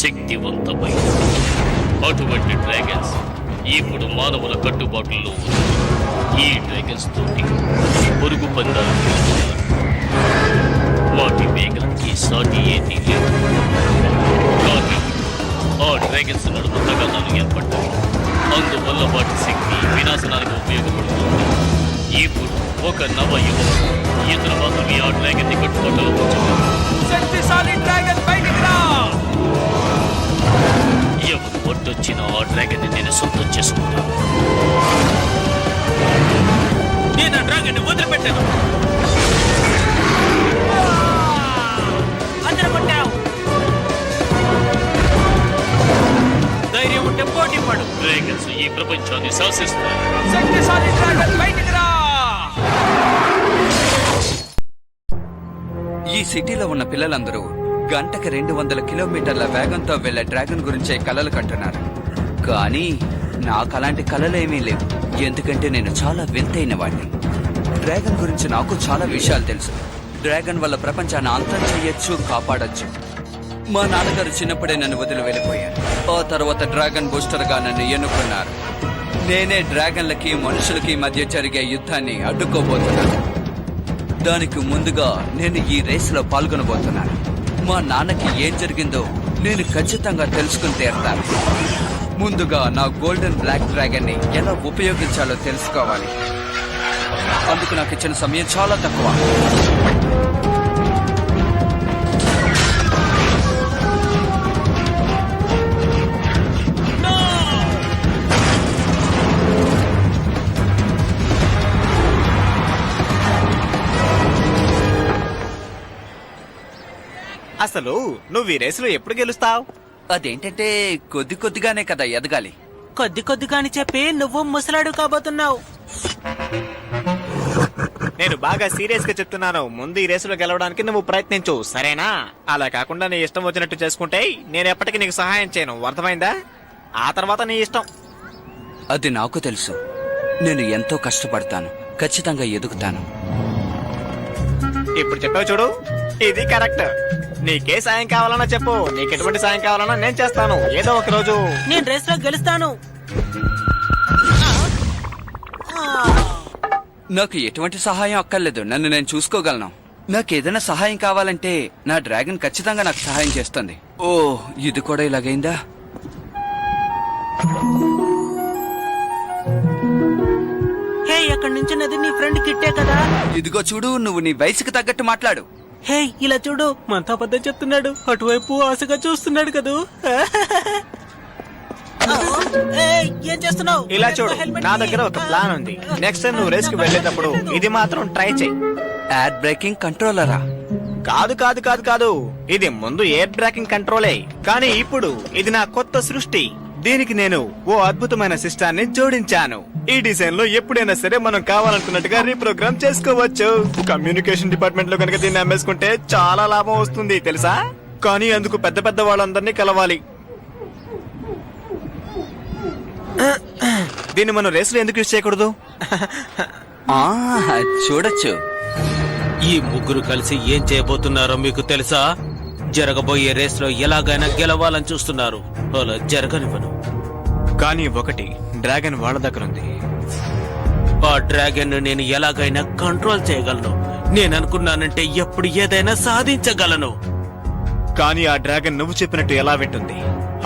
శక్తివంతమైన అటువంటి డ్రాగన్స్ ఇప్పుడు మానవుల కట్టుబాటులో ఉన్నాయి. ఈ డ్రాగన్స్ తోటి పొరుగు పందాలు చేస్తున్నారు. వాటి వేగానికి సాటి ఏదీ లేదు. కానీ ఆ డ్రాగన్స్ నడుమ తగాదాలు ఏర్పడ్డాయి. అందువల్ల వాటి శక్తి వినాశనానికి ఉపయోగపడుతుంది. ఇప్పుడు ఒక నవ యువకుడు ఇతను మాత్రమే ఆ డ్రాగన్ ని కట్టుబాటులో ఉంచుతారు. శక్తిశాలి డ్రాగన్ బయటికి రా! ఎవరు ఒడ్డొచ్చిన ఆ డ్రాగన్ ని నేను సొంతం చేసుకుంటాను. నేను ఆ డ్రాగన్ ని వదిలిపెట్టాను. అందరూ కొట్టావు. ధైర్యం ఉంటే పోటీ పడు. డ్రాగన్స్ ఈ ప్రపంచాన్ని శాసిస్తారు. శక్తిశాలి డ్రాగన్ బయటికి రా! ఈ సిటీలో ఉన్న పిల్లలందరూ గంటకి 200 కిలోమీటర్ల వేగంతో వెళ్లే డ్రాగన్ గురించే కలలు కంటున్నారు. కానీ నాకు అలాంటి కలలేమీ లేవు. ఎందుకంటే నేను చాలా వింతైన వాడిని. డ్రాగన్ గురించి నాకు చాలా విషయాలు తెలుసు. డ్రాగన్ వల్ల ప్రపంచాన్ని అంతం చెయ్యొచ్చు, కాపాడొచ్చు. మా నాన్నగారు చిన్నప్పుడే నన్ను వదిలి వెళ్ళిపోయారు. ఆ తర్వాత డ్రాగన్ బూస్టర్ గా నన్ను ఎన్నుకున్నారు. నేనే డ్రాగన్లకి మనుషులకి మధ్య జరిగే యుద్ధాన్ని అడ్డుకోబోతున్నాను. దానికి ముందుగా నేను ఈ రేసులో పాల్గొనబోతున్నాను. మా నాన్నకి ఏం జరిగిందో నేను ఖచ్చితంగా తెలుసుకుని తీరుతాను. ముందుగా నా గోల్డెన్ బ్లాక్ డ్రాగన్ ని ఎలా ఉపయోగించాలో తెలుసుకోవాలి. అందుకు నాకు ఇచ్చిన సమయం చాలా తక్కువ. అసలు నువ్వు ఈ రేసులో ఎప్పుడు గెలుస్తావు? అదేంటంటే కొద్ది కొద్దిగానే కదా ఎదగాలి. కొద్ది కొద్దిగాని చెప్పి నువ్వు ముసలాడు కాబోతున్నావు. నేను బాగా సీరియస్ గా చెప్తున్నాను. ముందు ఈ రేసులో గెలవడానికి నువ్వు ప్రయత్నించు, సరేనా? అలా కాకుండా నీ ఇష్టం వచ్చినట్టు చేసుకుంటే నేను ఎప్పటికీ నీకు సహాయం చేయను, అర్థమైందా? ఆ తర్వాత నీ ఇష్టం. అది నాకు తెలుసు. నేను ఎంతో కష్టపడతాను, ఖచ్చితంగా ఎదుగుతాను. ఇప్పుడు చెప్పావు చూడు, ఇది కరెక్ట్. నీకే సాయం కావాలన్నా చెప్పు, నీకు ఎటువంటి సాయం కావాలన్నా నేను చేస్తాను. ఏదో ఒక రోజు నేను రేస్ లో గెలుస్తాను. నాకు ఎటువంటి సహాయం అక్కర్లేదు. నన్ను నేను చూసుకోగలను. నాకు ఏదైనా సహాయం కావాలంటే నా డ్రాగన్ ఖచ్చితంగా నాకు సహాయం చేస్తుంది. ఓ, ఇది కూడా ఇలాగైందా? హే, అక్కడి నుంచి నది నీ ఫ్రెండ్ కిట్టే కదా. ఇదిగో చూడు, నువ్వు నీ వయసుకు తగ్గట్టు మాట్లాడు. హే, ఇలా చూడు, మనతో అబద్ధం చెప్తున్నాడు. అటువైపు ఆశగా చూస్తున్నాడు కదూ. ఏం చేస్తున్నావు? ఇలా చూడు, నా దగ్గర ఒక ప్లాన్ ఉంది. నెక్స్ట్ టైం నువ్వు రేస్ కి వెళ్ళేటప్పుడు ఇది మాత్రం ట్రై చెయ్యి. ఎయిర్ బ్రేకింగ్ కంట్రోలరా? కాదు కాదు కాదు కాదు, ఇది ముందు ఎయిర్ బ్రేకింగ్ కంట్రోలే. కానీ ఇప్పుడు ఇది నా కొత్త సృష్టి. దీనికి నేను ఓ అద్భుతమైన సిస్టాన్ని జోడించాను. ఈ డిజైన్ లో ఎప్పుడైనా సరే మనం కావాలనుకున్నట్టుగా రీప్రోగ్రామ్ చేసుకోవచ్చు. కమ్యూనికేషన్ డిపార్ట్మెంట్ లో కనుక దీన్ని అమ్మేసుకుంటే చాలా లాభం వస్తుంది తెలుసా? కానీ అందుకు పెద్ద పెద్ద వాళ్ళందరినీ కలవాలి. దీన్ని మనం రేసులో ఎందుకు యూజ్ చేయకూడదు? చూడొచ్చు. ఈ ముగ్గురు కలిసి ఏం చేయబోతున్నారో మీకు తెలుసా? జరగబోయే రేస్ లో ఎలాగైనా గెలవాలని చూస్తున్నారు. అలా జరగనివ్వను. కానీ ఒకటి, డ్రాగన్ వాళ్ళ దగ్గర ఉంది. ఆ డ్రాగన్ నేను ఎలాగైనా కంట్రోల్ చేయగలను. నేను అనుకున్నానంటే ఎప్పుడు ఏదైనా సాధించగలను. కానీ ఆ డ్రాగన్ నువ్వు చెప్పినట్టు ఎలా వింటుంది?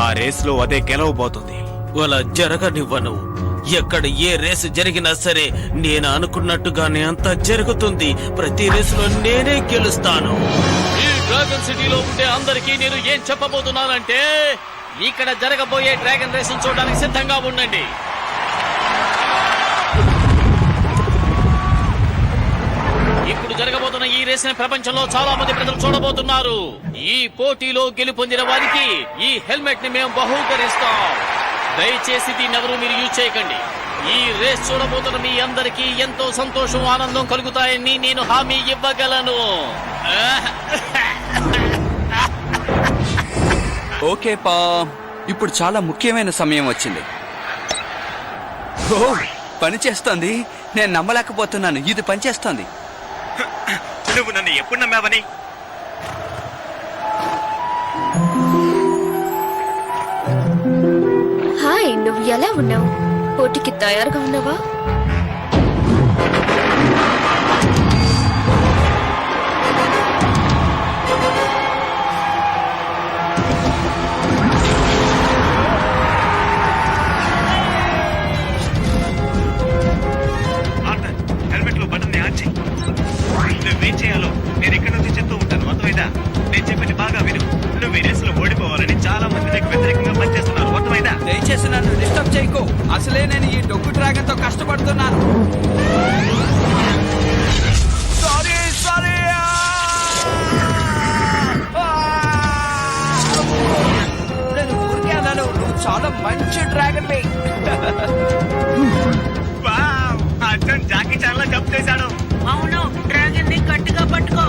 ఆ రేస్ లో అదే గెలవబోతుంది. అలా జరగనివ్వను. ఎక్కడ ఏ రేసు జరిగినా సరే నేను అనుకున్నట్టుగానే అంతా జరుగుతుంది. ప్రతి రేసులో నేనే గెలుస్తాను. ఈ డ్రాగన్ సిటీలో ఉండే అందరికీ నేను ఏం చెప్పబోతున్నానంటే, ఇక్కడ జరగబోయే డ్రాగన్ రేస్ చూడడానికి సిద్ధంగా ఉండండి. ఇప్పుడు జరగబోతున్న ఈ రేస్ ని ప్రపంచంలో చాలా మంది ప్రజలు చూడబోతున్నారు. ఈ పోటీలో గెలుపొందిన వారికి ఈ హెల్మెట్ ని మేము బహూకరిస్తాం. దయచేసి దీన్ని ఎవరు మీరు యూజ్ చేయకండి. ఈ రేస్ చూడబోతున్న మీ అందరికీ ఎంతో సంతోషం, ఆనందం కలుగుతాయని నేను హామీ ఇవ్వగలను. ఓకే పా, ఇప్పుడు చాలా ముఖ్యమైన సమయం వచ్చింది. ఓ, పని చేస్తోంది. నేను నమ్మలేకపోతున్నాను, ఇది పనిచేస్తోంది. నువ్వు నన్ను ఎప్పుడు నమ్మావని? ఎలా ఉన్నావు? పోటీకి తయారుగా ఉన్నావా? హెల్మెట్ లో బటన్ ఆన్ చెయ్యి. నువ్వేం చేయాలో నేను ఇక్కడ నుంచి చెప్తూ ఉంటాను, అర్థమైందా? నేను చెప్పేది బాగా విను. నువ్వు ఈ రేసులో ఓడిపోవాలని చాలా మంది నీకు వ్యతిరేకంగా పనిచేస్తున్నారు, అర్థమైందా? దయచేసి నన్ను డిస్టర్బ్ చేయకు. అసలే నేను ఈ డొక్కు డ్రాగన్ తో కష్టపడుతున్నాను. Sorry sorry. నేను ఊరికే అన్నాను, నువ్వు చాలా మంచి డ్రాగన్ వే. వావ్! అర్జున్ జాకీ చాన్ లా జంప్ చేశాడు. అవును, డ్రాగన్ ని గట్టిగా పట్టుకో.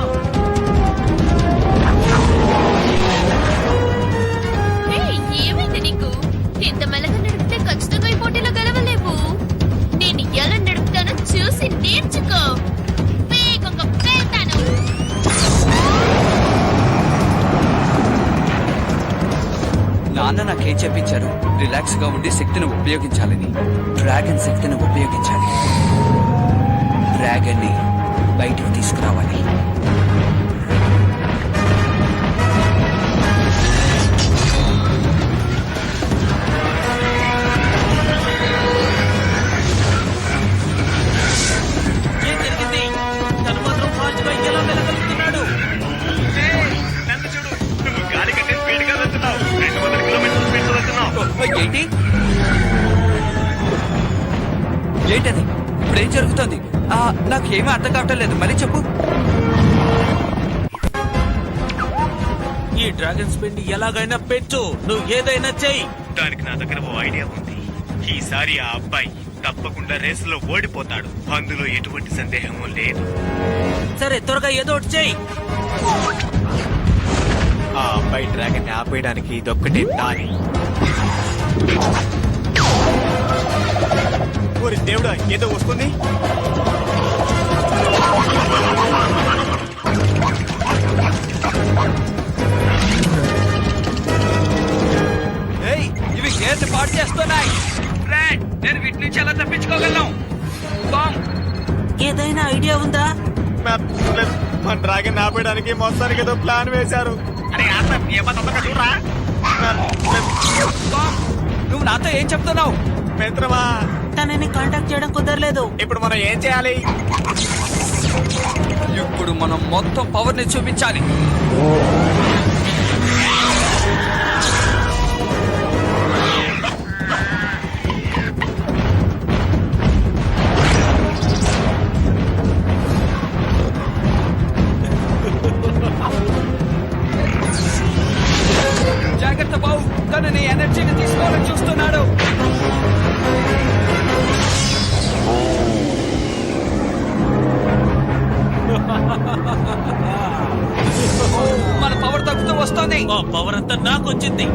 ఏయ్, ఏమైంది నీకు? ఇంత మెల్లగా నడిపితే ఖచ్చితంగా ఈ పోటీలో గెలవలేవు. నేను ఎలా నడుపుతానో చూసి నేర్చుకో. వేగంగా వెళ్తాను. నాన్న నాకేం చెప్పించారు? రిలాక్స్ గా ఉండి శక్తిని ఉపయోగించాలని. డ్రాగన్ శక్తిని ఉపయోగించాలి. డ్రాగన్ ని బయటికి తీసుకురావాలి. ఏం జరిగింది? తను మాత్రం ఫాస్ట్ గా ఎలా వెళ్ళగలుగుతున్నాడు? నన్ను చూడు, నువ్వు గాలి కంటే స్పీడ్ గా వెళ్తున్నావు. 200 కిలోమీటర్ల స్పీడ్ వెళ్తున్నావు. ఏంటి ఏంటది? ఇప్పుడు ఏం జరుగుతుంది? నాకేమీ అర్థం కావటం లేదు. మళ్ళీ చెప్పు. ఈ డ్రాగన్ స్పిన్ ఎలాగైనా పెట్టు. నువ్వు ఏదైనా చెయ్యి. దానికి నా దగ్గర ఓ ఐడియా ఉంది. ఈసారి ఆ అబ్బాయి తప్పకుండా రేసులో ఓడిపోతాడు, అందులో ఎటువంటి సందేహము లేదు. సరే, త్వరగా ఏదో ఒకటి చెయ్యి. ఆ అబ్బాయి డ్రాగన్ ని ఆపేయడానికి ఇదొక్కటే దారి. ఓరి దేవుడా, ఏదో వస్తుంది. ఏయ్, ఇవి గేట్ పాడు చేస్తున్నాయి. ఫ్రెండ్, నేను వీటి నుంచి ఎలా తప్పించుకోగలను? బాంబ్. ఏదైనా ఐడియా ఉందా? మా డ్రాగన్ ఆపేయడానికి మొత్తానికి ఏదో ప్లాన్ వేశారు. అరే చూడరా. బాంబ్. నువ్వు నాతో ఏం చెప్తున్నావు? మిత్రమా, తనని కాంటాక్ట్ చేయడం కుదరలేదు. ఇప్పుడు మనం ఏం చేయాలి? ఇప్పుడు మనం మొత్తం పవర్ ని చూపించాలి. జాగ్రత్త బావు, తను నీ ఎనర్జీని తీసుకోవాలని చూస్తున్నాడు. మన పవర్ తగ్గుతూ వస్తుంది. ఆ పవర్ అంతా నాకు వచ్చింది.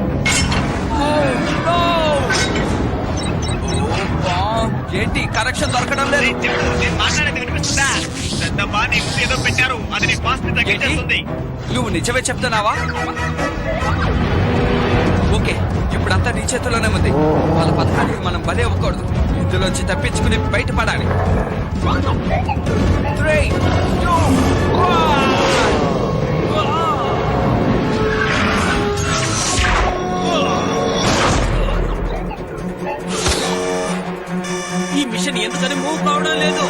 ఏంటి కరెక్షన్ దొరకడం లేదు? నేను మాట్లాడేది వినిపిస్తుందా? పెద్దమ్మా, నీకు ఏదో పెట్టారు, అది నీ ఫాస్ట్ ని తగ్గించేస్తుంది. నువ్వు నిజమే చెప్తున్నావా? ఓకే, ఇప్పుడంతా నీ చేతిలోనే ఉంది. వాళ్ళ పథకానికి మనం బలి అవ్వకూడదు. ఇందులోంచి తప్పించుకుని బయటపడాలి. 3, 2, 1. ఈ మిషన్ ఎందుకని మూవ్ కావడం లేదు?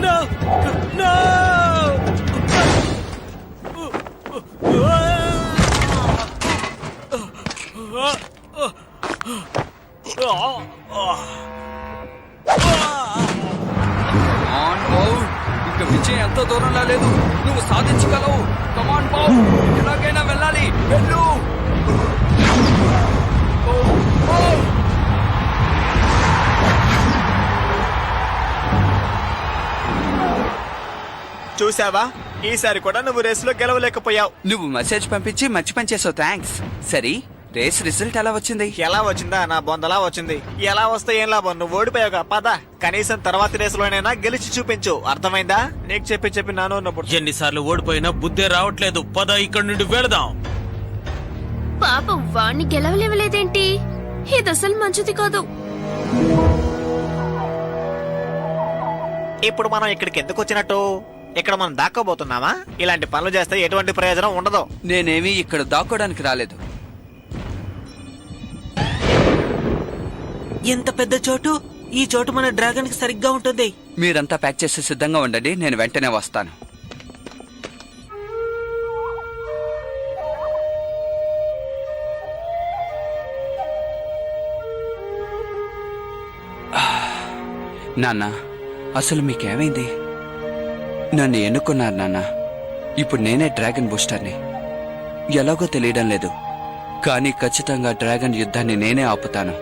No! No! ఇక విజయం ఎంతో దూరంలో లేదు. నువ్వు సాధించగలవు. కమాన్ బాబు, ఎలాగైనా వెళ్ళాలి. వెళ్ళు. చూసావా, ఈసారి కూడా నువ్వు రేసులో గెలవలేకపోయావు. నువ్వు మెసేజ్ పంపించి మంచి పని చేసావు. థ్యాంక్స్. సరే, రేస్ రిజల్ట్ ఎలా వచ్చింది? ఎలా వచ్చిందా? నా బొందలా వచ్చింది. ఎలా వస్తే ఏం లాభం, నువ్వు ఓడిపోయావుగా. పద, కనీసం తర్వాతి రేసులోనైనా గెలిచి చూపించు, అర్థమైందా? నీకు చెప్పి నాను ఉన్నప్పుడు ఎన్నిసార్లు ఓడిపోయినా బుద్ధే రావట్లేదు. పద ఇక్కడి నుండి వెళదాం. పాపం వాణ్ణి గెలవలేవలేదేంటి? ఇది అసలు మంచిది కాదు. ఇప్పుడు మనం ఇక్కడికి ఎందుకు వచ్చినట్టు? ఇక్కడ మనం దాక్కోబోతున్నామా? ఇలాంటి పనులు చేస్తే ఎటువంటి ప్రయోజనం ఉండదు. నేనేమీ ఇక్కడ దాక్కోడానికి రాలేదు. ఎంత పెద్ద చోటు! ఈ చోటు మన డ్రాగన్ కి సరిగ్గా ఉంటుంది. మీరంతా ప్యాక్ చేసి సిద్ధంగా ఉండండి, నేను వెంటనే వస్తాను. నాన్న, అసలు మీకేమైంది? నన్ను ఎన్నుకున్నారు నాన్న. ఇప్పుడు నేనే డ్రాగన్ బూస్టర్ని. ఎలాగో తెలియడం లేదు, కానీ ఖచ్చితంగా డ్రాగన్ యుద్ధాన్ని నేనే ఆపుతాను.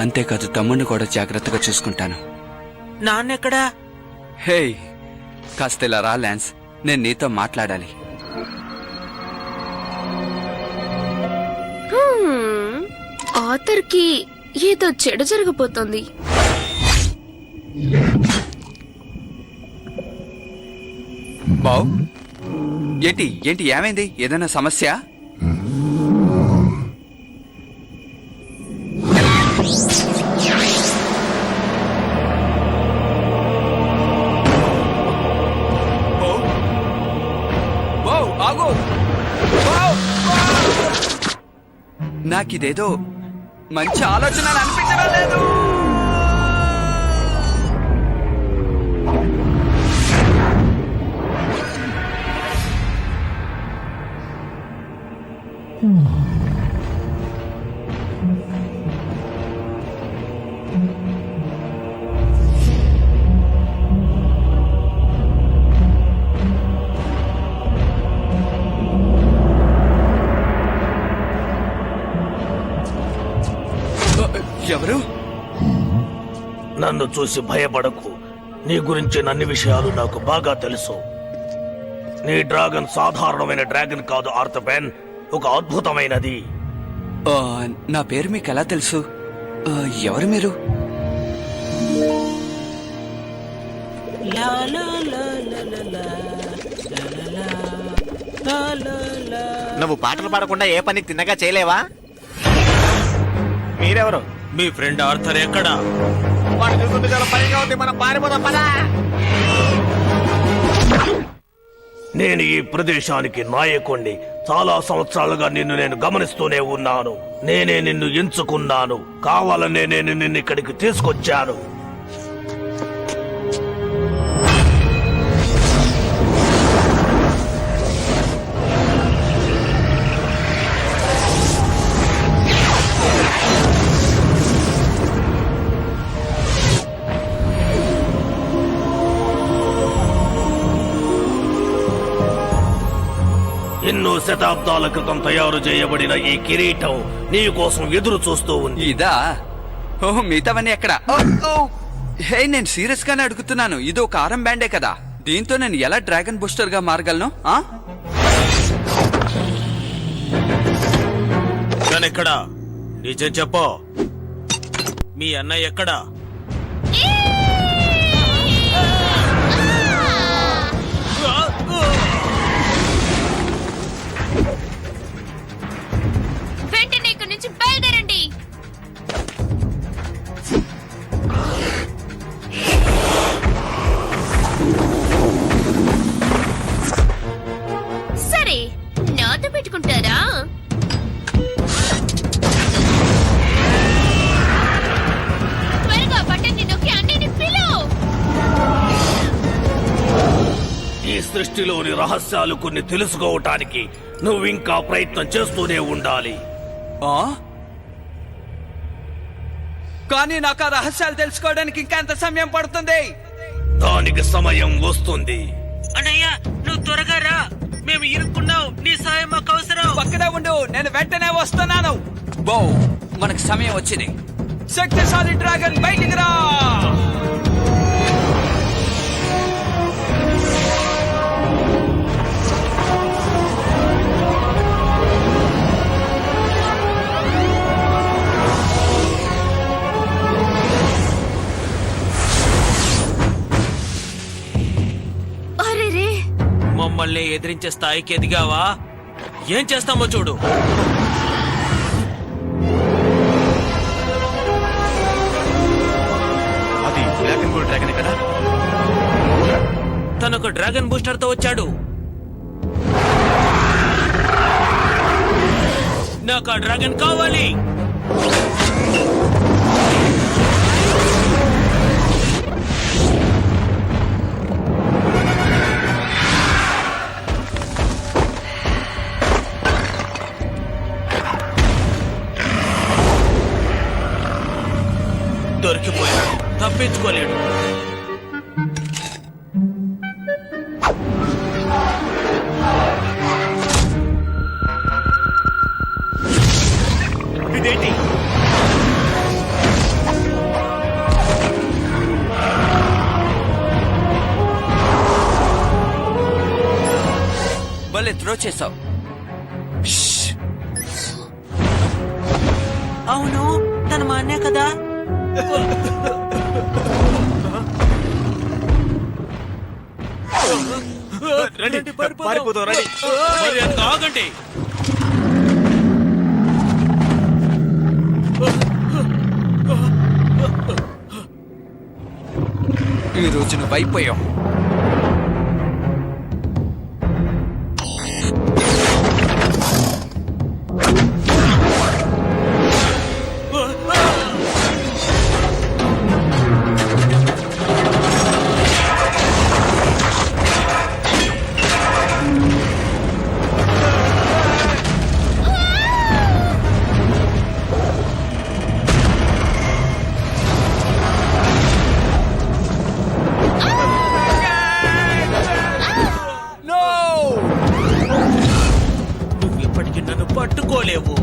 అంతేకాదు, తమ్ముడిని కూడా జాగ్రత్తగా చూసుకుంటాను. నాన్నెక్కడా? హే, కాస్త ఇలా రా ల్యాన్స్, నేను నీతో మాట్లాడాలి. ఆథర్కి ఏదో చెడు జరగబోతోంది. బావ్, ఏంటి ఏంటి ఏమైంది? ఏదైనా సమస్య? ఆగు! నాకిదేదో మంచి ఆలోచన అనిపించడం లేదు. ఎవరు? నన్ను చూసి భయపడకు. నీ గురించి అన్ని విషయాలు నాకు బాగా తెలుసు. నీ డ్రాగన్ సాధారణమైన డ్రాగన్ కాదు ఆర్థపెన్, ఒక అద్భుతమైనది. నా పేరు మీకు ఎలా తెలుసు? ఎవరు మీరు? లా లా లా లా లా లా, లా లా లా. నువ్వు పాటలు పాడకుండా ఏ పని తిన్నగా చేయలేవా? మీరెవరు? మీ ఫ్రెండ్ ఆర్థర్ ఎక్కడా? వాడు చూస్తుంటే చాలా భయంగా ఉంది, మనం పారిపోదాం పదా. నేను ఈ ప్రదేశానికి నాయకుణ్ణి. చాలా సంవత్సరాలుగా నేను గమనిస్తూనే ఉన్నాను. నేనే నిన్ను ఎంచుకున్నాను. కావాలనే నేను నిన్ను ఇక్కడికి తీసుకొచ్చాను. ఎన్నో శతాబ్దాల క్రితం తయారు చేయబడిన ఈ కిరీటం నీ కోసం ఎదురు చూస్తూ ఉంది. ఇదా? ఓహ్, మిగతావన్నీ ఎక్కడా? హే, నేను సీరియస్ గానే అడుగుతున్నాను. ఇది ఒక ఆరం బ్యాండే కదా, దీంతో నేను ఎలా డ్రాగన్ బూస్టర్ గా మారగలను? ఎక్కడా? నిజం చెప్పు. మీ అన్నయ్య ఎక్కడా? వెంటనే ఇక్కడి నుంచి బయలుదేరండి. సరే, నాతో పెట్టుకుంటారా? త్వరగా బటన్ని నొక్కి అన్నిని పిలువు. ఈ సృష్టిలోని రహస్యాలు కొన్ని తెలుసుకోవటానికి నువ్వు ఇంకా ప్రయత్నం చేస్తూనే ఉండాలి. కానీ నాకు ఆ రహస్యాలు తెలుసుకోవడానికి ఇంకా ఎంత సమయం పడుతుంది? దానికి సమయం వస్తుంది. అన్నయ్య, నువ్వు త్వరగా రా, మేము ఇరుక్కున్నావు. నీ సాయం మాకు అవసరం. పక్కనే ఉండు, నేను వెంటనే వస్తున్నాను. బో, మనకు సమయం వచ్చింది. శక్తిశాలి డ్రాగన్ బయటికి రా! ఎదిరించే స్థాయికి ఎదిగావా? ఏం చేస్తామో చూడు. అది బ్లాక్ అండ్ గోల్డ్ డ్రాగన్ కదా? తనొక డ్రాగన్ బూస్టర్ తో వచ్చాడు. నాకు ఆ డ్రాగన్ కావాలి. దొరికిపోయాడు, తప్పించుకోలేడు. ఇదేంటి? భలే త్రో చేసావు. అవును, తన మా అన్నే కదా. రండి, పారిపోతాం, రండి. మరి అది ఆగండి. ఈ రోజు నువ్వు అయిపోయావు. నువ్వు ఇప్పటికీ నన్ను పట్టుకోలేవు.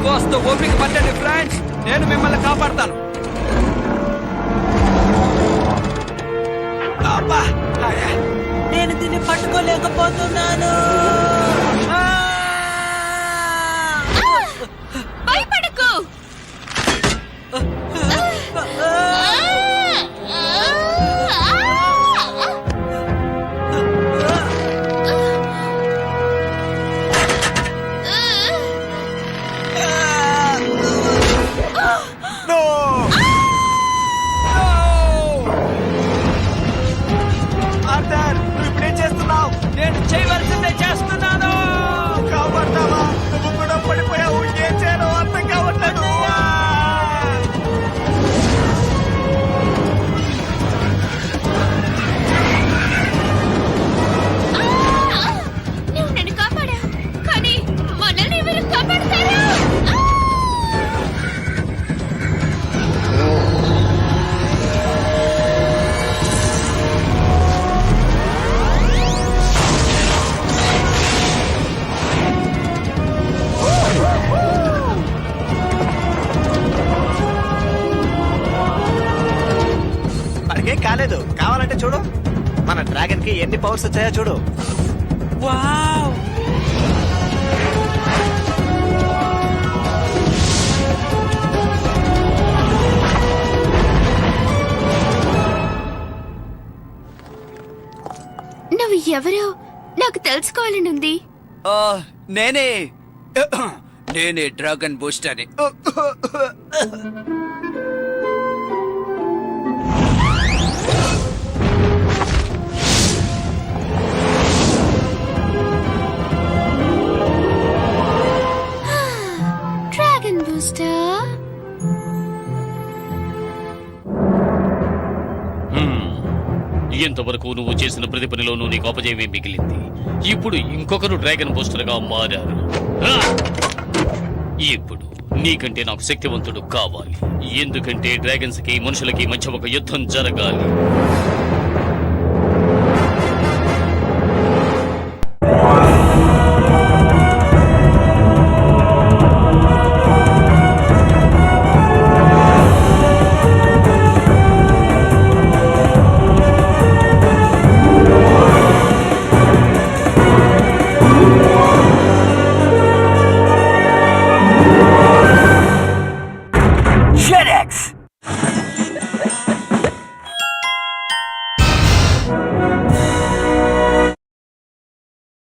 కాస్త ఓపిక పట్టండి ఫ్రెండ్స్, నేను మిమ్మల్ని కాపాడతాను. అబ్బా! నేను దీన్ని పట్టుకోలేకపోతున్నాను. భయపడకు. No! ఆర్థర్, నువ్వు ఇప్పుడేం చేస్తున్నావు? నేను చేయవలసిందే చేస్తున్నాను. కాపాడతావా? నువ్వు కూడా పడిపోయావు. ఏం చేయాలో అర్థం కావట్లేదు. నువ్వు నన్ను కాపాడా, కానీ మనల్ని ఎవరు కాపాడతారు? మనకేం కాలేదు. కావాలంటే చూడు, మన డ్రాగన్ కి ఎన్ని పవర్స్ వచ్చాయో చూడు. వావ్, నువ్వు ఎవరో నాకు తెలుసుకోవాలనుంది. నేనే నేనే డ్రాగన్ బూస్టర్ని. Dragon booster. ఇంతవరకు నువ్వు చేసిన ప్రతి పనిలోనూ నీకు అపజయమే మిగిలింది. ఇప్పుడు ఇంకొకరు డ్రాగన్ బూస్టర్ గా మారారు. ఆ! ఇప్పుడు నీకంటే నాకు శక్తివంతుడు కావాలి. ఎందుకంటే డ్రాగన్స్ కి మనుషులకి మధ్య ఒక యుద్ధం జరగాలి.